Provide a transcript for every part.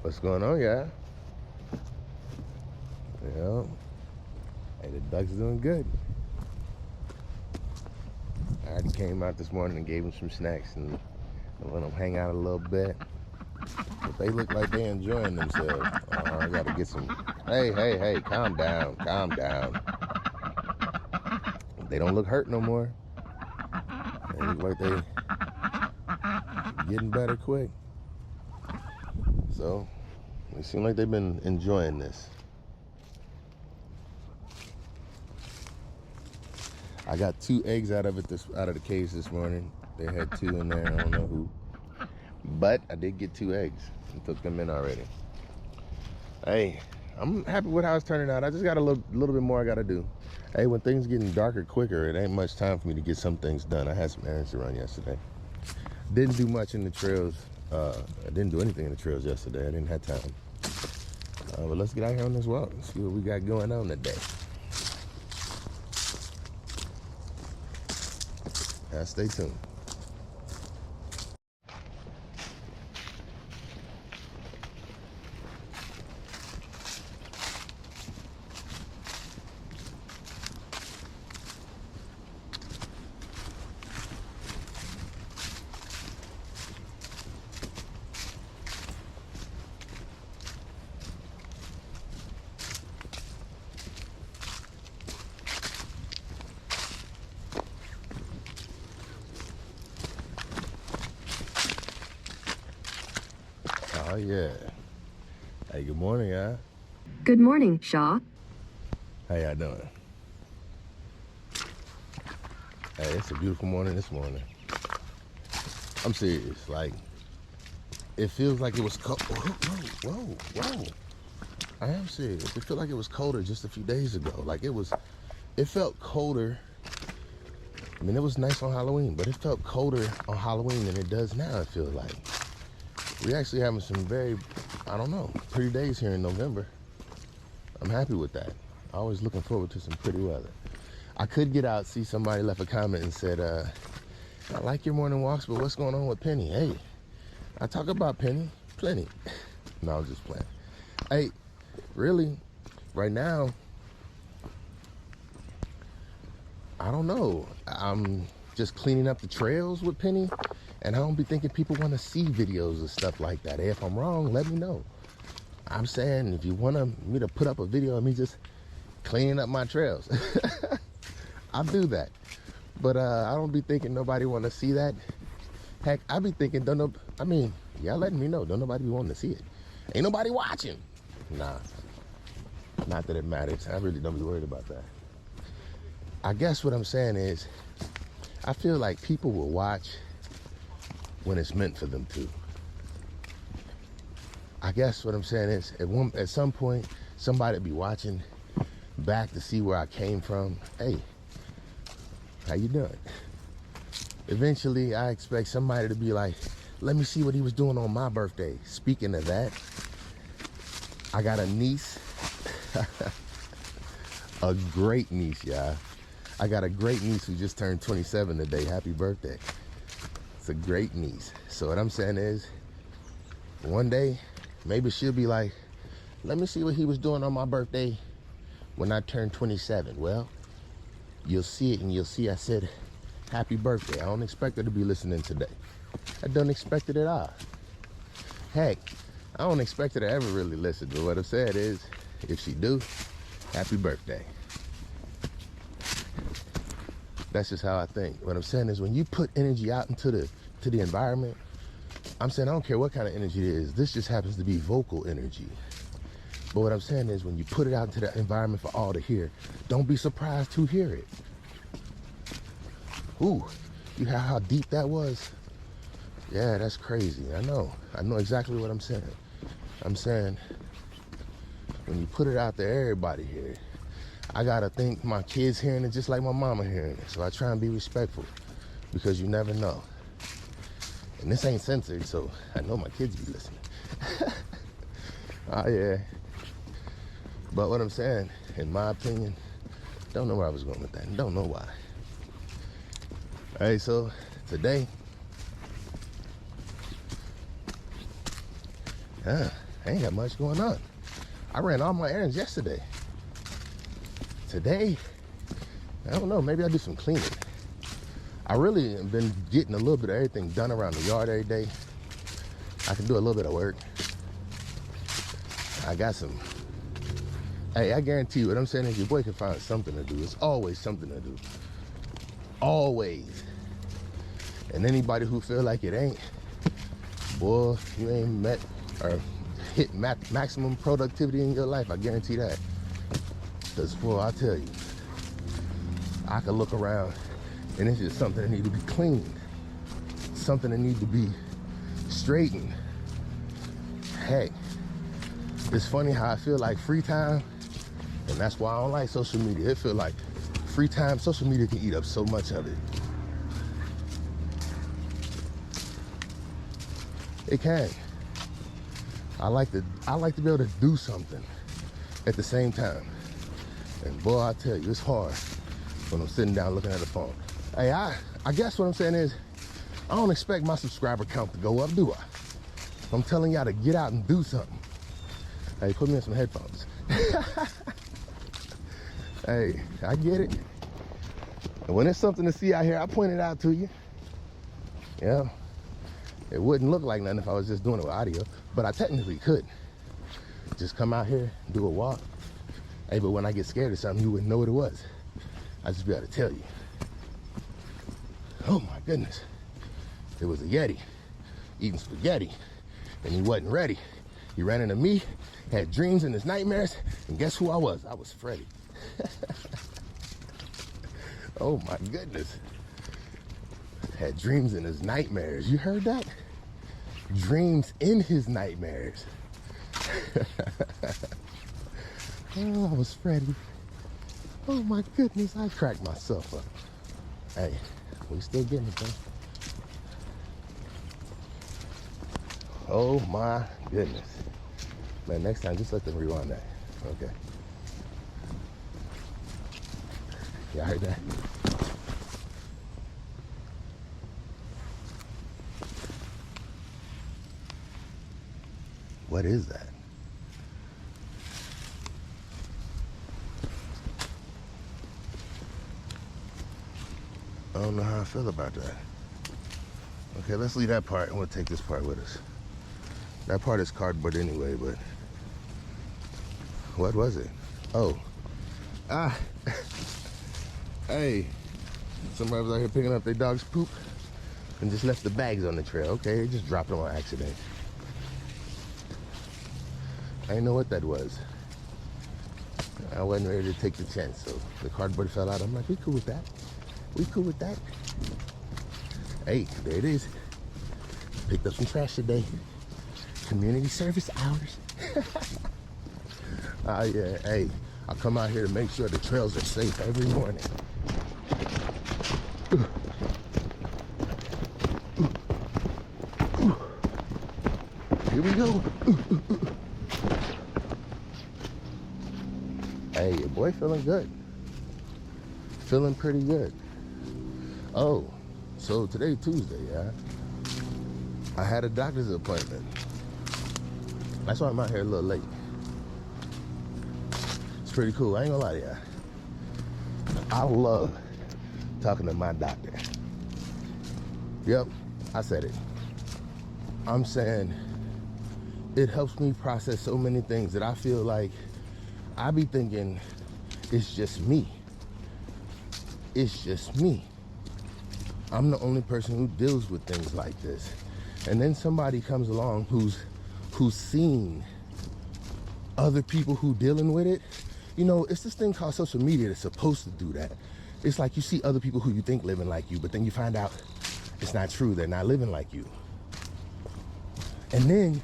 What's going on, y'all? Yeah. Hey, the duck's doing good. I already came out this morning and gave them some snacks and let them hang out a little bit. But they look like they're enjoying themselves. I gotta get some. Hey, calm down, calm down. They don't look hurt no more. They look like they getting better quick. So they seem like they've been enjoying this. I got 2 eggs out of the cage this morning. They had 2 in there. I don't know who, but I did get 2 eggs and took them in already. Hey, I'm happy with how it's turning out. I just got a little bit more I gotta do. Hey, when things getting darker quicker, it ain't much time for me to get some things done. I had some errands to run yesterday. Didn't do much in the trails. I didn't do anything in the trails yesterday. I didn't have time. But let's get out here on this walk and see what we got going on today. Stay tuned. Oh yeah. Hey, good morning, y'all. Good morning, Shaw. How y'all doing? Hey, it's a beautiful morning this morning. I'm serious. Like, it feels like it was cold. Whoa. I am serious. It felt like it was colder just a few days ago. Like it felt colder. I mean, it was nice on Halloween, but it felt colder on Halloween than it does now, it feels like. We're actually having some very, I don't know, pretty days here in November. I'm happy with that. Always looking forward to some pretty weather. I could get out, see somebody left a comment and said, I like your morning walks, but what's going on with Penny? Hey, I talk about Penny plenty. No, I'm just playing. Hey, really, right now, I don't know. I'm just cleaning up the trails with Penny, and I don't be thinking people want to see videos of stuff like that. Hey, if I'm wrong, let me know. I'm saying if you want me to put up a video of me just cleaning up my trails, I'll do that. But I don't be thinking nobody want to see that. Heck, I be thinking, y'all letting me know. Don't nobody be wanting to see it. Ain't nobody watching. Nah, not that it matters. I really don't be worried about that. I guess what I'm saying is, I feel like people will watch when it's meant for them to. I guess what I'm saying is, at some point, somebody be watching back to see where I came from. Hey, how you doing? Eventually, I expect somebody to be like, let me see what he was doing on my birthday. Speaking of that, I got a niece, a great niece, y'all. I got a great niece who just turned 27 today. Happy birthday. It's a great niece. So what I'm saying is, one day, maybe she'll be like, let me see what he was doing on my birthday when I turned 27. Well, you'll see it, and you'll see I said, happy birthday. I don't expect her to be listening today. I don't expect it at all. Heck, I don't expect her to ever really listen. But what I've said is, if she do, happy birthday. That's just how I think. What I'm saying is, when you put energy out into the environment, I'm saying I don't care what kind of energy it is. This just happens to be vocal energy. But what I'm saying is, when you put it out into the environment for all to hear, don't be surprised to hear it. Ooh, you hear how deep that was? Yeah, that's crazy. I know exactly what I'm saying. I'm saying, when you put it out there, everybody hear it. I gotta think my kids hearing it just like my mama hearing it. So I try and be respectful, because you never know. And this ain't censored, so I know my kids be listening. Oh yeah. But what I'm saying, in my opinion, don't know where I was going with that. Don't know why. Hey, so today, I ain't got much going on. I ran all my errands yesterday. Today, I don't know, maybe I'll do some cleaning. I really have been getting a little bit of everything done around the yard every day. I can do a little bit of work. I got some. Hey, I guarantee you what I'm saying is your boy can find something to do. It's always something to do. Always. And anybody who feel like it ain't, boy, you ain't met or hit maximum productivity in your life. I guarantee that. Because, boy, I tell you, I can look around and it's just something that need to be cleaned. Something that need to be straightened. Hey, it's funny how I feel like free time, and that's why I don't like social media. It feel like free time, social media can eat up so much of it. It can. I like to be able to do something at the same time. And boy, I tell you, it's hard when I'm sitting down looking at the phone. Hey, I guess what I'm saying is, I don't expect my subscriber count to go up, do I? I'm telling y'all to get out and do something. Hey, put me in some headphones. Hey, I get it. And when there's something to see out here, I point it out to you. Yeah. It wouldn't look like nothing if I was just doing it with audio, but I technically could. Just come out here, do a walk. Hey, but when I get scared of something, you wouldn't know what it was. I'd just be able to tell you. Oh my goodness. It was a Yeti eating spaghetti, and he wasn't ready. He ran into me, had dreams and his nightmares, and guess who I was? I was Freddy. Oh my goodness. Had dreams in his nightmares. You heard that? Dreams in his nightmares. Oh, I was Freddy. Oh my goodness, I cracked myself up. Hey, we still getting it, though. Oh my goodness. Man, next time, just let them rewind that. Okay. Y'all heard that? What is that? I don't know how I feel about that. Okay, let's leave that part and we'll take this part with us. That part is cardboard anyway, but what was it? Oh. Ah. Hey. Somebody was out here picking up their dog's poop and just left the bags on the trail. Okay, they just dropped them on accident. I didn't know what that was. I wasn't ready to take the chance, so the cardboard fell out. I'm like, we cool with that. We cool with that. Hey, there it is. Picked up some trash today. Community service hours. Yeah, hey, I come out here to make sure the trails are safe every morning. Here we go. Hey, your boy feeling good. Feeling pretty good. Oh, so today Tuesday, yeah? I had a doctor's appointment. That's why I'm out here a little late. It's pretty cool, I ain't gonna lie to you. I love talking to my doctor. Yep, I said it. I'm saying it helps me process so many things that I feel like I be thinking it's just me. It's just me. I'm the only person who deals with things like this. And then somebody comes along who's seen other people who dealing with it. You know, it's this thing called social media that's supposed to do that. It's like you see other people who you think living like you, but then you find out it's not true. They're not living like you. And then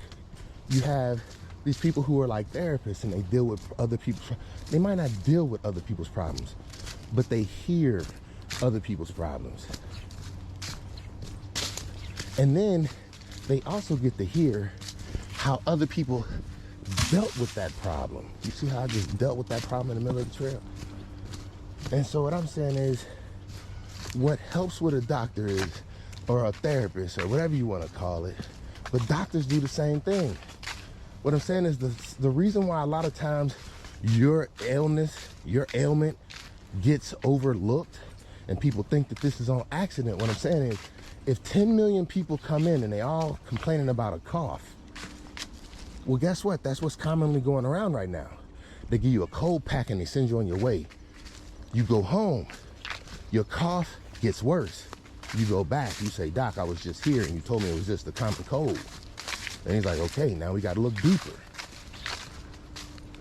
you have these people who are like therapists and they deal with other people's, they might not deal with other people's problems, but they hear other people's problems. And then they also get to hear how other people dealt with that problem. You see how I just dealt with that problem in the middle of the trail? And so what I'm saying is, what helps with a doctor is, or a therapist, or whatever you want to call it, but doctors do the same thing. What I'm saying is the reason why a lot of times your illness, your ailment gets overlooked and people think that this is on accident. What I'm saying is if 10 million people come in and they all complaining about a cough, well, guess what? That's what's commonly going around right now. They give you a cold pack and they send you on your way. You go home, your cough gets worse. You go back, you say, Doc, I was just here and you told me it was just a common cold. And he's like, okay, now we got to look deeper.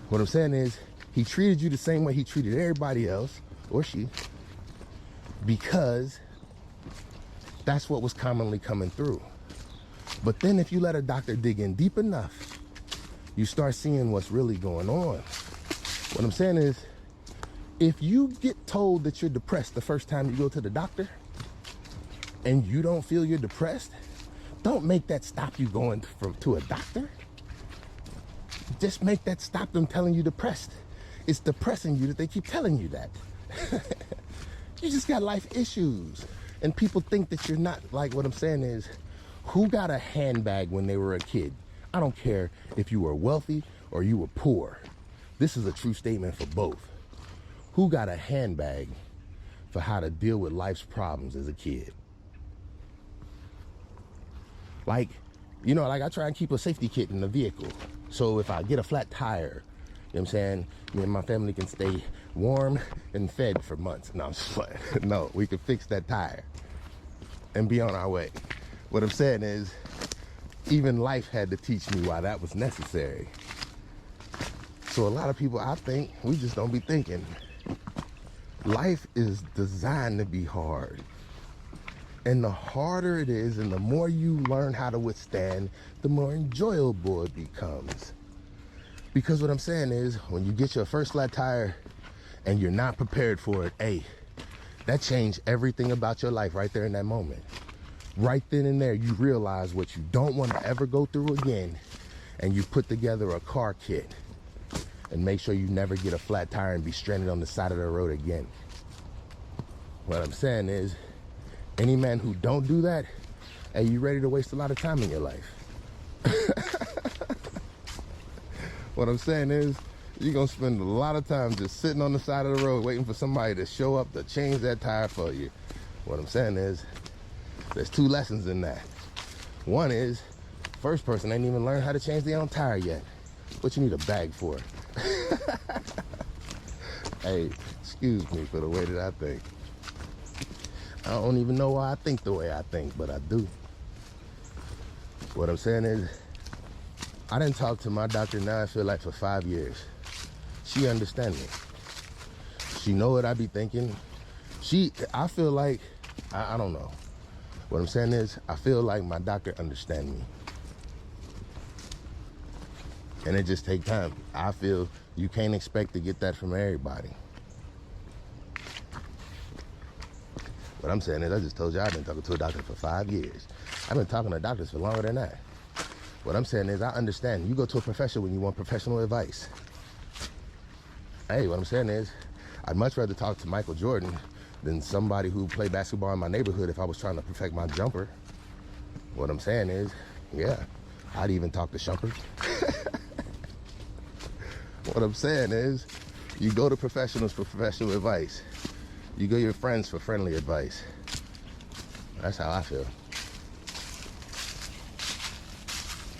What I'm saying is he treated you the same way he treated everybody else, or she, because that's what was commonly coming through. But then if you let a doctor dig in deep enough, you start seeing what's really going on. What I'm saying is, if you get told that you're depressed the first time you go to the doctor and you don't feel you're depressed, don't make that stop you going to a doctor. Just make that stop them telling you depressed. It's depressing you that they keep telling you that. You just got life issues. And people think that you're not. Like, what I'm saying is, who got a handbag when they were a kid? I don't care if you were wealthy or you were poor. This is a true statement for both. Who got a handbag for how to deal with life's problems as a kid? Like, you know, like I try and keep a safety kit in the vehicle. So if I get a flat tire, you know what I'm saying, me and my family can stay warm and fed for months. No, I'm just playing. No, we can fix that tire and be on our way. What I'm saying is, even life had to teach me why that was necessary. So a lot of people, I think, we just don't be thinking. Life is designed to be hard. And the harder it is and the more you learn how to withstand, the more enjoyable it becomes. Because what I'm saying is, when you get your first flat tire and you're not prepared for it, hey, that changed everything about your life right there in that moment. Right then and there, you realize what you don't want to ever go through again, and you put together a car kit and make sure you never get a flat tire and be stranded on the side of the road again. What I'm saying is, any man who don't do that, hey, you ready to waste a lot of time in your life. What I'm saying is, you're going to spend a lot of time just sitting on the side of the road waiting for somebody to show up to change that tire for you. What I'm saying is, there's two lessons in that. One is, first person ain't even learned how to change their own tire yet. What you need a bag for? Hey, excuse me for the way that I think. I don't even know why I think the way I think, but I do. What I'm saying is, I didn't talk to my doctor now, I feel like, for 5 years. She understands me. She know what I be thinking. I feel like, I don't know. What I'm saying is, I feel like my doctor understands me. And it just takes time. I feel you can't expect to get that from everybody. What I'm saying is, I just told you I've been talking to a doctor for 5 years. I've been talking to doctors for longer than that. What I'm saying is, I understand. You go to a professional when you want professional advice. Hey, what I'm saying is, I'd much rather talk to Michael Jordan than somebody who played basketball in my neighborhood if I was trying to perfect my jumper. What I'm saying is, yeah, I'd even talk to Shumpert. What I'm saying is, you go to professionals for professional advice. You go to your friends for friendly advice. That's how I feel.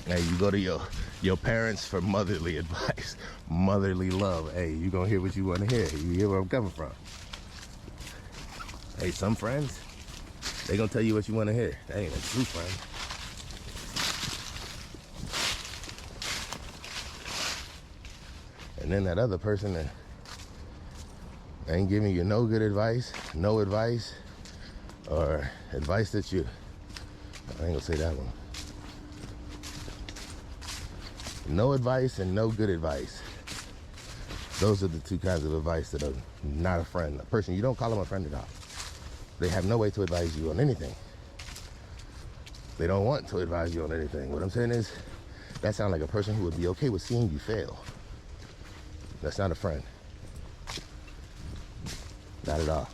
Hey, you go to your parents for motherly advice, motherly love. Hey, you gonna hear what you want to hear. You hear where I'm coming from. Hey, some friends, they gonna tell you what you want to hear. That ain't a true friend. And then that other person that ain't giving you no good advice, no advice, or advice that you, I ain't gonna say that one. No advice and no good advice. Those are the two kinds of advice that are not a friend. A person, you don't call them a friend at all. They have no way to advise you on anything. They don't want to advise you on anything. What I'm saying is, that sounds like a person who would be okay with seeing you fail. That's not a friend. Not at all.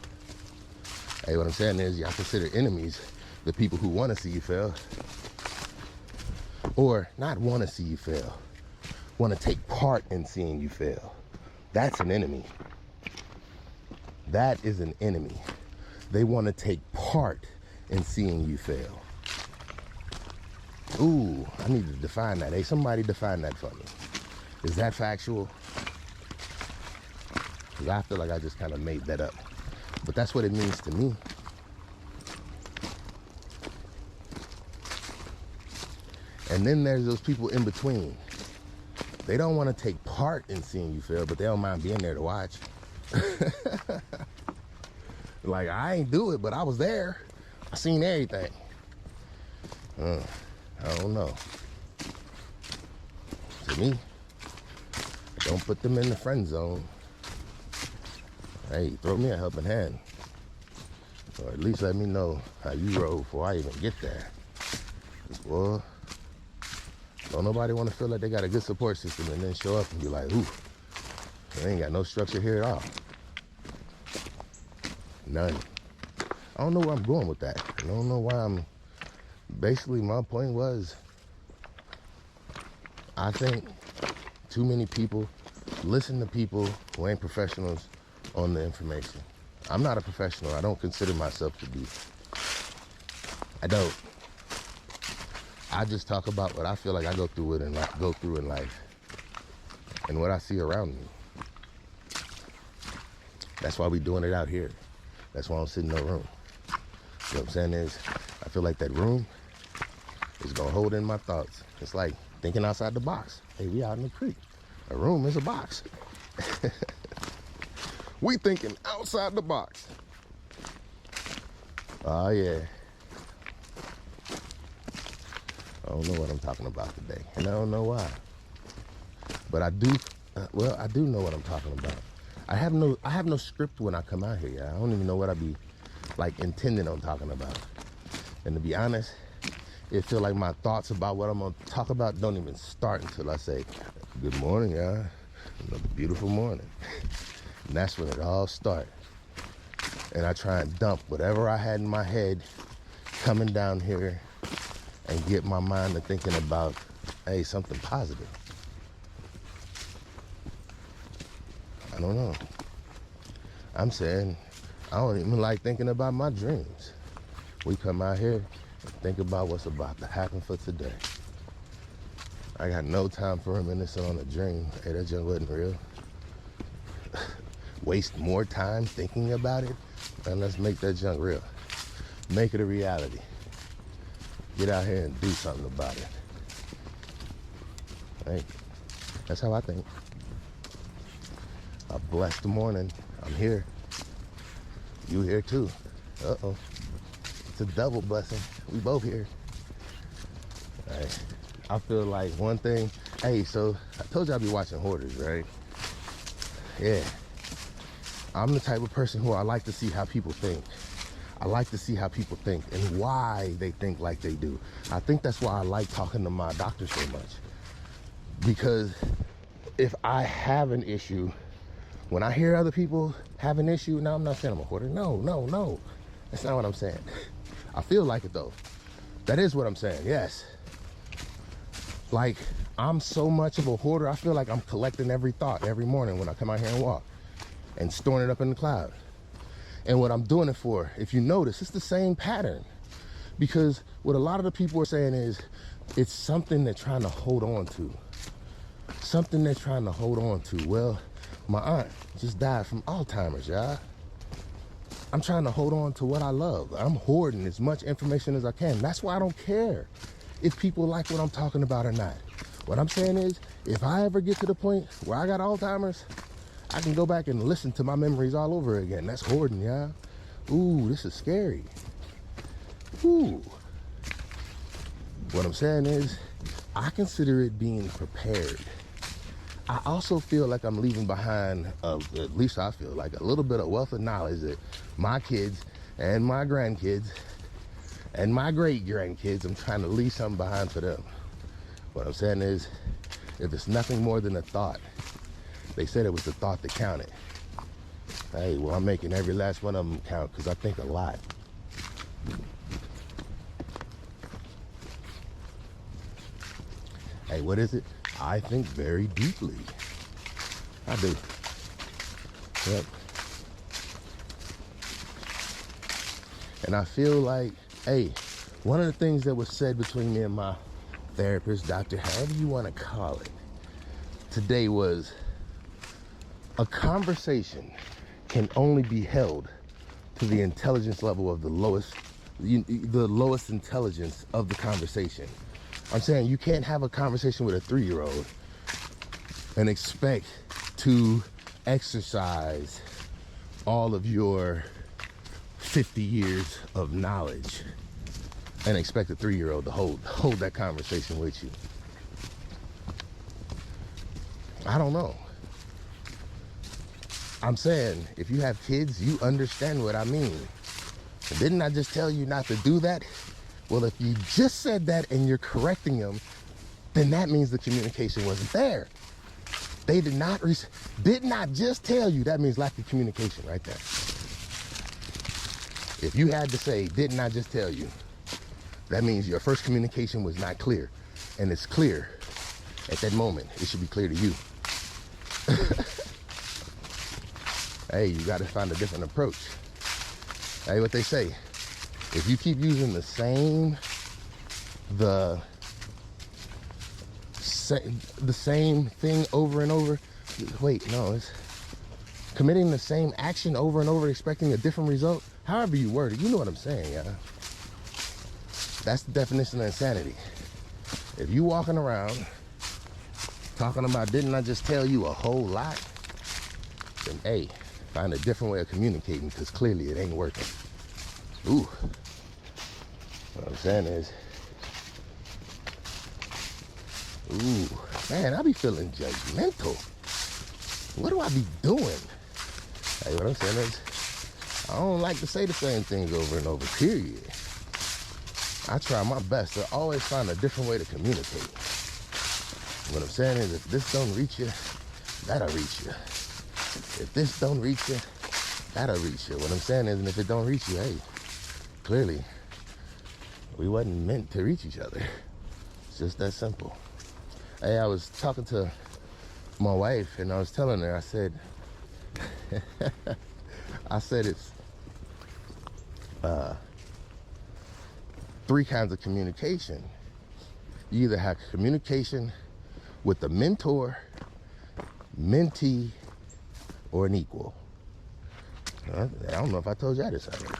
Hey, what I'm saying is, y'all consider enemies the people who want to see you fail. Or not want to see you fail, want to take part in seeing you fail. That's an enemy. That is an enemy. They want to take part in seeing you fail. Ooh, I need to define that. Hey, somebody define that for me. Is that factual? Because I feel like I just kind of made that up. But that's what it means to me. And then there's those people in between. They don't want to take part in seeing you fail, but they don't mind being there to watch. Like, I ain't do it, but I was there. I seen everything. I don't know. To me, don't put them in the friend zone. Hey, throw me a helping hand. Or at least let me know how you roll before I even get there. Well, don't nobody want to feel like they got a good support system and then show up and be like, ooh, they ain't got no structure here at all. None. I don't know where I'm going with that. I don't know why I'm... Basically, my point was, I think too many people listen to people who ain't professionals on the information. I'm not a professional. I don't consider myself to be. I don't. I just talk about what I feel like I go through in life and what I see around me. That's why we doing it out here. That's why I'm sitting in a room. You know what I'm saying is, I feel like that room is gonna hold in my thoughts. It's like thinking outside the box. Hey, we out in the creek. A room is a box. We thinking outside the box. Oh yeah. I don't know what I'm talking about today, and I don't know why. But I do. Well, I do know what I'm talking about. I have no script when I come out here. I don't even know what I be like intending on talking about. And to be honest, it feel like my thoughts about what I'm gonna talk about don't even start until I say, "Good morning, y'all. Another beautiful morning." And that's when it all starts. And I try and dump whatever I had in my head coming down here and get my mind to thinking about, hey, something positive. I don't know. I'm saying I don't even like thinking about my dreams. We come out here and think about what's about to happen for today. I got no time for reminiscing on a dream. Hey, that junk wasn't real. Waste more time thinking about it, and let's make that junk real. Make it a reality. Get out here and do something about it. Hey, that's how I think. A blessed morning. I'm here. You here too. Uh-oh. It's a double blessing. We both here. All right. I feel like one thing. Hey, so I told you I'd be watching Hoarders, right? Yeah. I'm the type of person who I like to see how people think. I like to see how people think and why they think like they do. I think that's why I like talking to my doctor so much. Because if I have an issue, when I hear other people have an issue, now I'm not saying I'm a hoarder. No. That's not what I'm saying. I feel like it though. That is what I'm saying, yes. Like, I'm so much of a hoarder, I feel like I'm collecting every thought every morning when I come out here and walk and storing it up in the cloud. And what I'm doing it for, if you notice, it's the same pattern. Because what a lot of the people are saying is, it's something they're trying to hold on to. Something they're trying to hold on to. Well, my aunt just died from Alzheimer's, y'all. I'm trying to hold on to what I love. I'm hoarding as much information as I can. That's why I don't care if people like what I'm talking about or not. What I'm saying is, if I ever get to the point where I got Alzheimer's, I can go back and listen to my memories all over again. That's hoarding, y'all. Ooh, this is scary. Ooh. What I'm saying is, I consider it being prepared. I also feel like I'm leaving behind, at least I feel like, a little bit of wealth of knowledge that my kids and my grandkids and my great-grandkids, I'm trying to leave something behind for them. What I'm saying is, if it's nothing more than a thought, they said it was the thought that counted. Hey, well, I'm making every last one of them count because I think a lot. Hey, what is it? I think very deeply. I do. Yep. And I feel like, hey, one of the things that was said between me and my therapist, doctor, however you want to call it, today was a conversation can only be held to the intelligence level of the lowest intelligence of the conversation. I'm saying you can't have a conversation with a 3-year-old and expect to exercise all of your 50 years of knowledge and expect a 3-year-old to hold that conversation with you. I don't know. I'm saying if you have kids, you understand what I mean. Didn't I just tell you not to do that? Well, if you just said that and you're correcting them, then that means the communication wasn't there. They did not just tell you, that means lack of communication right there. If you had to say, didn't I just tell you, that means your first communication was not clear. And it's clear at that moment. It should be clear to you. Hey, you got to find a different approach. Hey, what they say, if you keep using the same thing over and over, it's committing the same action over and over, expecting a different result. However you word it, you know what I'm saying, yeah. That's the definition of insanity. If you walking around talking about, didn't I just tell you a whole lot? Then, hey, find a different way of communicating, because clearly it ain't working. Ooh. What I'm saying is, ooh, man, I be feeling judgmental. What do I be doing? Hey, what I'm saying is, I don't like to say the same things over and over, period. I try my best to always find a different way to communicate. What I'm saying is, if this don't reach you, that'll reach you. If this don't reach you, that'll reach you. What I'm saying is, and if it don't reach you, hey, clearly, we wasn't meant to reach each other. It's just that simple. Hey, I was talking to my wife, and I was telling her, I said, it's 3 kinds of communication. You either have communication with the mentor, mentee, or an equal. I don't know if I told you this already.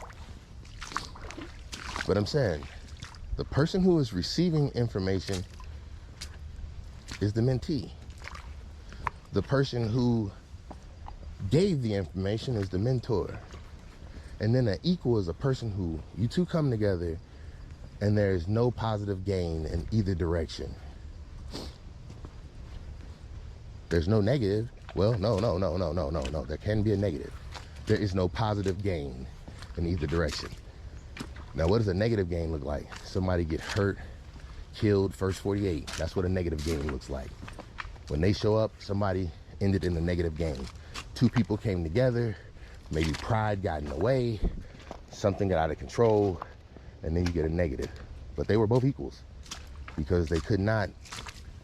But I'm saying, the person who is receiving information is the mentee. The person who gave the information is the mentor. And then an equal is a person who, you two come together and there's no positive gain in either direction. There's no negative. Well, no. There can be a negative. There is no positive gain in either direction. Now, what does a negative gain look like? Somebody get hurt, killed, first 48. That's what a negative gain looks like. When they show up, somebody ended in a negative gain. 2 people came together, maybe pride got in the way, something got out of control, and then you get a negative. But they were both equals because they could not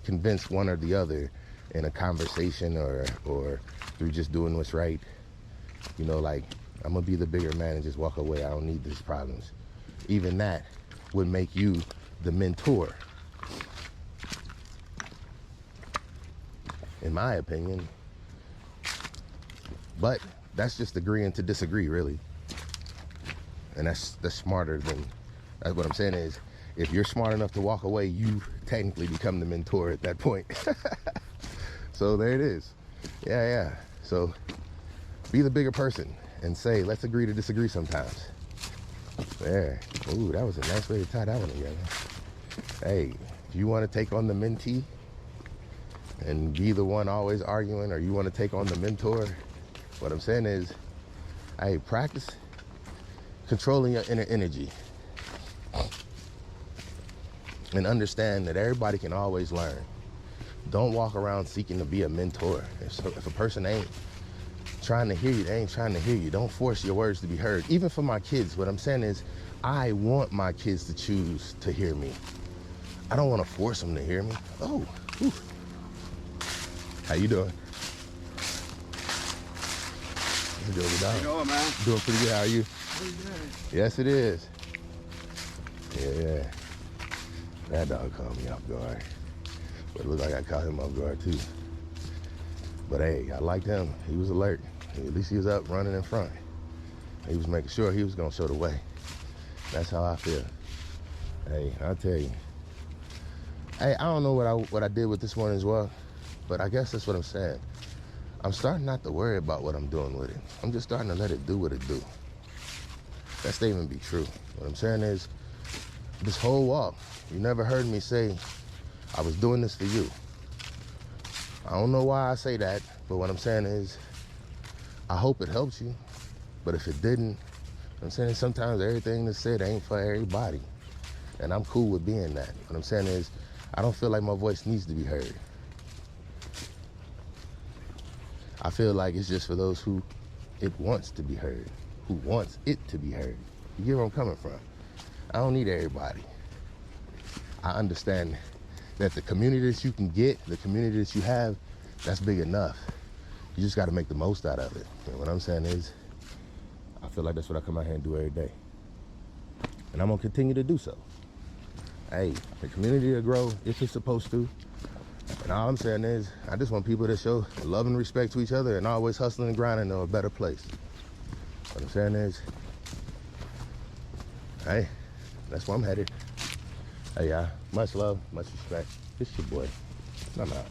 convince one or the other in a conversation or through just doing what's right. You know, like, I'm gonna be the bigger man and just walk away. I don't need these problems. Even that would make you the mentor, in my opinion. But that's just agreeing to disagree, really. And that's smarter than, that's what I'm saying is, if you're smart enough to walk away, you technically become the mentor at that point. So there it is. Yeah. So be the bigger person and say, let's agree to disagree sometimes. There. Ooh, that was a nice way to tie that one together. Hey, do you want to take on the mentee and be the one always arguing, or you want to take on the mentor? What I'm saying is, hey, practice controlling your inner energy and understand that everybody can always learn. Don't walk around seeking to be a mentor. If a person ain't trying to hear you, they ain't trying to hear you. Don't force your words to be heard. Even for my kids, what I'm saying is, I want my kids to choose to hear me. I don't want to force them to hear me. Oh, How you doing? You doing good, How dog? you doing, man? Doing pretty good. How are you? Pretty good. Yes, it is. Yeah. That dog caught me off guard. But it looked like I caught him off guard too. But hey, I liked him. He was alert. At least he was up running in front. He was making sure he was gonna show the way. That's how I feel. Hey, I'll tell you. Hey, I don't know what I did with this one as well, but I guess that's what I'm saying. I'm starting not to worry about what I'm doing with it. I'm just starting to let it do what it do. That statement be true. What I'm saying is, this whole walk, you never heard me say, I was doing this for you. I don't know why I say that, but what I'm saying is, I hope it helps you. But if it didn't, I'm saying sometimes everything that's said ain't for everybody. And I'm cool with being that. What I'm saying is, I don't feel like my voice needs to be heard. I feel like it's just for those who it wants to be heard, who wants it to be heard. You get where I'm coming from? I don't need everybody. I understand that the community that you can get, the community that you have, that's big enough. You just got to make the most out of it. And what I'm saying is, I feel like that's what I come out here and do every day. And I'm going to continue to do so. Hey, the community will grow if it's supposed to. And all I'm saying is, I just want people to show love and respect to each other and always hustling and grinding to a better place. What I'm saying is, hey, that's where I'm headed. Hey, y'all, much love, much respect. It's your boy. I'm out.